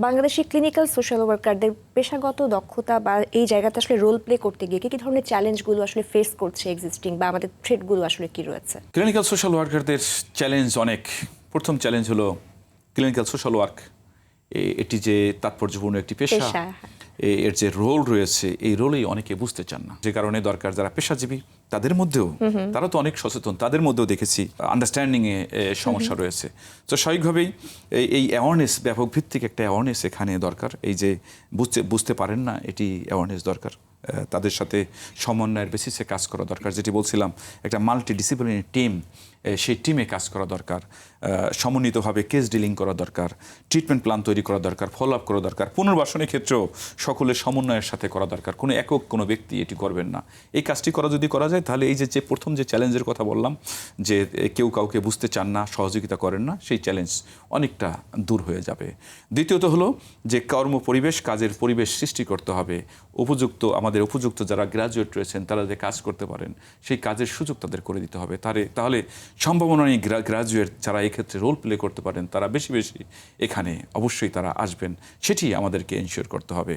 Bangladeshi clinical social ওয়ার্কারদের পেশাগত দক্ষতা বা এই জায়গাতে আসলে রোল প্লে করতে গিয়ে কি ধরনের চ্যালেঞ্জগুলো আসলে ফেস করছে এক্সিস্টিং বা আমাদের থ্রেটগুলো আসলে কি রয়েছে? ক্লিনিক্যাল সোশ্যাল ওয়ার্কারদের চ্যালেঞ্জ অনেক। প্রথম চ্যালেঞ্জ হলো ক্লিনিক্যাল সোশ্যাল ওয়ার্ক এটি যে তাৎপর্যপূর্ণ একটি পেশা, এর যে রোল রয়েছে এই রোলেই অনেকে বুঝতে চান না। যে কারণে দরকার যারা পেশাজীবী তাদের মধ্যেও, তারা তো অনেক সচেতন, তাদের মধ্যেও দেখেছি আন্ডারস্ট্যান্ডিংয়ে সমস্যা রয়েছে। তো স্বাভাবিকভাবেই এই অ্যাওয়ারনেস, ব্যাপক ভিত্তিক একটা অ্যাওয়ারনেস এখানে দরকার। এই যে বুঝতে পারেন না, এটি অ্যাওয়ারনেস দরকার। তাদের সাথে সমন্বয়ের বেসিসে কাজ করা দরকার। যেটি বলছিলাম, একটা মাল্টি ডিসিপ্লিনারি টিম, সেই টিমে কাজ করা দরকার। সমন্বিতভাবে কেস ডিলিং করা দরকার, ট্রিটমেন্ট প্ল্যান তৈরি করা দরকার, ফলো আপ করা দরকার। পুনর্বাসনের ক্ষেত্রেও সকলের সমন্বয়ের সাথে করা দরকার। কোনো একক কোনো ব্যক্তি এটি করবেন না। এই কাজটি যদি করা যায়, তাহলে এই যে প্রথম যে চ্যালেঞ্জের কথা বললাম, যে কেউ কাউকে বুঝতে চান না, সহযোগিতা করেন না, সেই চ্যালেঞ্জ অনেকটা দূর হয়ে যাবে। দ্বিতীয়ত হলো যে কর্মপরিবেশ, কাজের পরিবেশ সৃষ্টি করতে হবে। আমাদের উপযুক্ত যারা গ্র্যাজুয়েট রয়েছেন, তারা যে কাজ করতে পারেন, সেই কাজের সুযোগ তাদের করে দিতে হবে। তাহলে সম্ভাবনা নেই গ্র্যাজুয়েট যারা এক্ষেত্রে রোল প্লে করতে পারেন, তারা বেশি বেশি এখানে অবশ্যই তারা আসবেন। সেটি আমাদেরকে এনশিওর করতে হবে।